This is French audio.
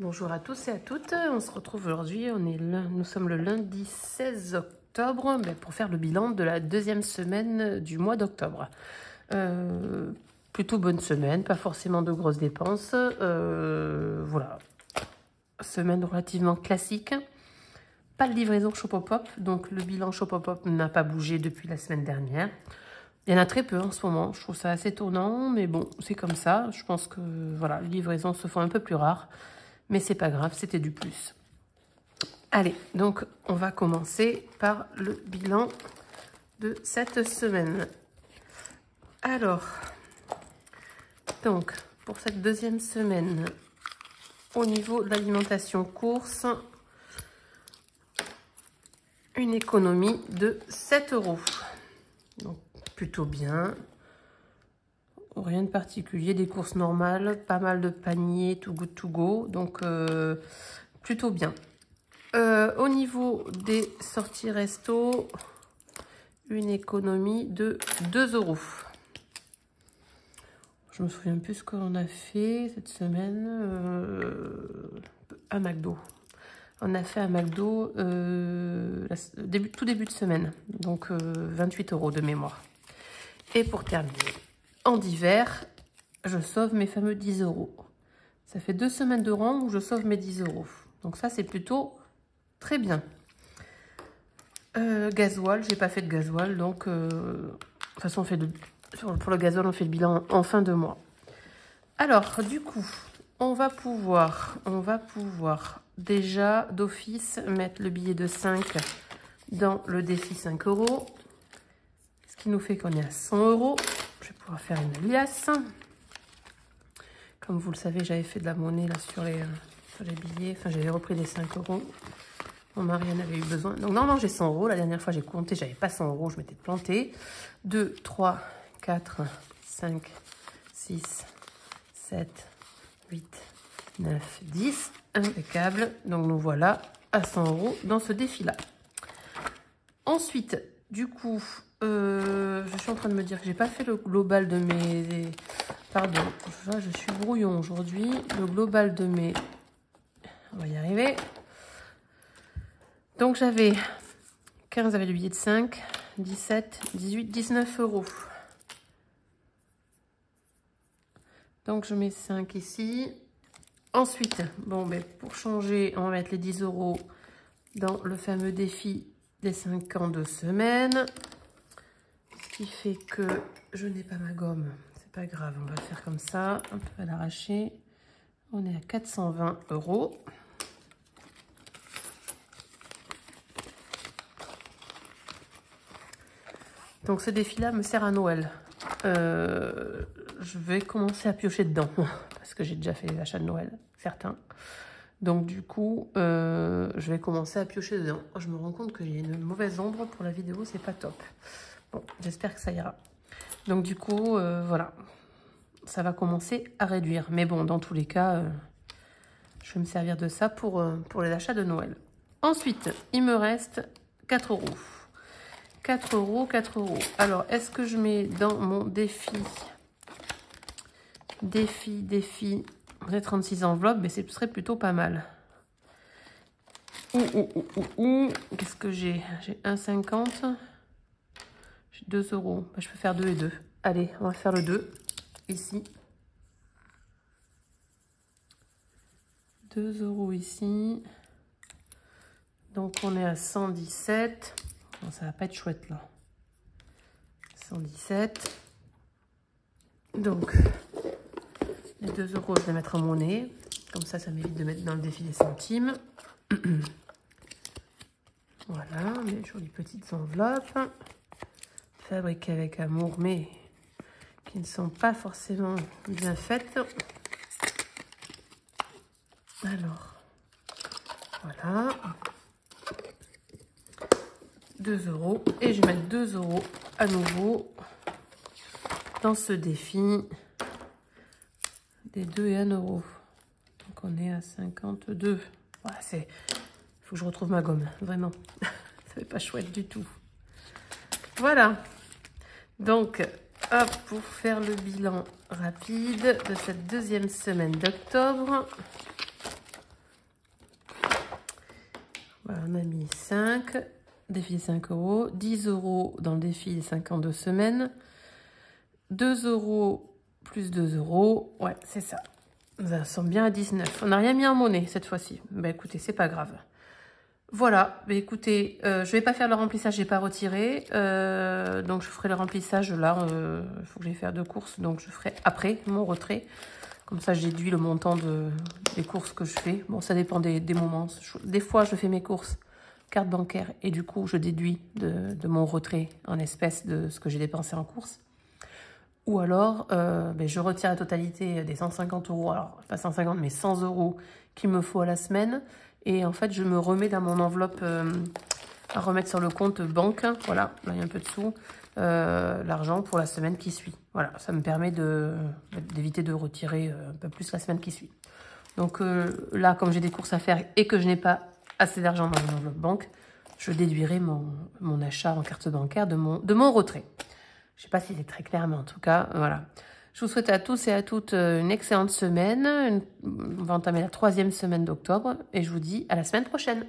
Bonjour à tous et à toutes, on se retrouve aujourd'hui, nous sommes le lundi 16 octobre pour faire le bilan de la deuxième semaine du mois d'octobre. Plutôt bonne semaine, pas forcément de grosses dépenses, voilà, semaine relativement classique. Pas de livraison Shopopop, donc le bilan Shopopop n'a pas bougé depuis la semaine dernière. Il y en a très peu en ce moment, je trouve ça assez tournant, mais bon, c'est comme ça. Je pense que voilà, les livraisons se font un peu plus rares, mais c'est pas grave, c'était du plus. Allez, donc on va commencer par le bilan de cette semaine. Alors, donc pour cette deuxième semaine, au niveau de l'alimentation course, une économie de 7 €. Donc plutôt bien. Rien de particulier, des courses normales, pas mal de paniers, Too Good To Go, donc plutôt bien. Au niveau des sorties resto, une économie de 2 €. Je me souviens plus ce qu'on a fait cette semaine. À McDo. On a fait à McDo tout début de semaine, donc 28 € de mémoire. Et pour terminer, en divers, je sauve mes fameux 10 €. Ça fait 2 semaines de rang où je sauve mes 10 €. Donc ça, c'est plutôt très bien. Gasoil, j'ai pas fait de gasoil, donc de toute façon, pour le gasoil, on fait le bilan en fin de mois. Alors, du coup, on va pouvoir déjà d'office mettre le billet de 5 dans le défi 5 €. Ce qui nous fait qu'on est à 100 €. Je vais pouvoir faire une liasse. Comme vous le savez, j'avais fait de la monnaie là sur les billets. Enfin, j'avais repris les 5 €. Mon mari en avait eu besoin. Donc non, j'ai 100 €. La dernière fois, j'ai compté, j'avais pas 100 €. Je m'étais plantée. 2, 3, 4, 5, 6, 7, 8, 9, 10. Impeccable. Donc nous voilà à 100 € dans ce défi-là. Ensuite, du coup, je suis en train de me dire que j'ai pas fait le global de mes... Pardon, je suis brouillon aujourd'hui. Le global de mes... On va y arriver. Donc j'avais 15 avec le billet de 5, 17, 18, 19 €. Donc je mets 5 ici. Ensuite, bon, ben, pour changer, on va mettre les 10 € dans le fameux défi des 52 semaines. Ce qui fait que je n'ai pas ma gomme. C'est pas grave, on va faire comme ça. On peut l'arracher. On est à 420 €. Donc ce défi-là me sert à Noël. Je vais commencer à piocher dedans parce que j'ai déjà fait les achats de Noël, certains. Donc du coup, je vais commencer à piocher dedans. Je me rends compte que j'ai une mauvaise ombre pour la vidéo, c'est pas top. Bon, j'espère que ça ira. Donc du coup, voilà, ça va commencer à réduire. Mais bon, dans tous les cas, je vais me servir de ça pour les achats de Noël. Ensuite, il me reste 4 €. 4 €, 4 €. Alors, est-ce que je mets dans mon défi, j'ai 36 enveloppes, mais ce serait plutôt pas mal. Qu'est-ce que j'ai? J'ai 1,50. J'ai 2 €. Bah, je peux faire 2 et 2. Allez, on va faire le 2, ici. 2 € ici. Donc, on est à 117. Bon, ça va pas être chouette, là. 117. Donc, les 2 €, je vais mettre en monnaie. Comme ça m'évite de mettre dans le défi des centimes. Voilà, mes jolies petites enveloppes. Fabriquées avec amour, mais qui ne sont pas forcément bien faites. Alors, voilà. 2 €. Et je vais mettre 2 € à nouveau dans ce défi des 2 et 1 €. Donc on est à 52. Voilà, il faut que je retrouve ma gomme, vraiment. Ça fait pas chouette du tout. Voilà. Donc, hop, pour faire le bilan rapide de cette deuxième semaine d'octobre. Voilà, on a mis 5, défi 5 €, 10 € dans le défi des 52 semaines, 2 € plus 2 €, ouais, c'est ça. Ça ressemble bien à 19. On n'a rien mis en monnaie cette fois-ci. Bah écoutez, c'est pas grave. Voilà, bah écoutez, je vais pas faire le remplissage, j'ai pas retiré. Donc je ferai le remplissage là, il faut que j'aille faire 2 courses, donc je ferai après mon retrait. Comme ça, je déduis le montant des courses que je fais. Bon, ça dépend des moments. Des fois, je fais mes courses carte bancaire et du coup, je déduis de mon retrait en espèces de ce que j'ai dépensé en courses. Ou alors, ben, je retire la totalité des 150 €, alors pas 150, mais 100 € qu'il me faut à la semaine. Et en fait, je me remets dans mon enveloppe à remettre sur le compte banque. Voilà, là, il y a un peu de sous. L'argent pour la semaine qui suit. Voilà, ça me permet d'éviter de retirer un peu plus la semaine qui suit. Donc là, comme j'ai des courses à faire et que je n'ai pas assez d'argent dans mon enveloppe banque, je déduirai mon achat en carte bancaire de mon retrait. Je ne sais pas si c'est très clair, mais en tout cas, voilà. Je vous souhaite à tous et à toutes une excellente semaine. On va entamer la 3e semaine d'octobre et je vous dis à la semaine prochaine.